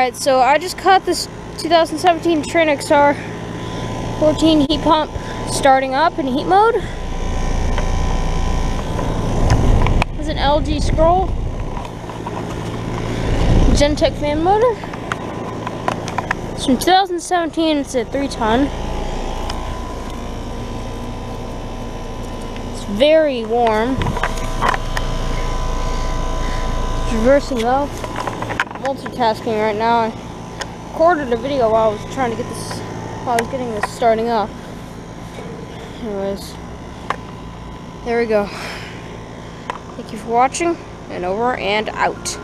Alright, so I just caught this 2017 Trane XR14 heat pump starting up in heat mode. It's an LG Scroll Gentech fan motor. It's from 2017, it's a 3-ton. It's very warm. It's reversing though. Multitasking right now. I recorded a video while I was trying to get this, while I was getting this starting up. Anyways, there we go. Thank you for watching, and over and out.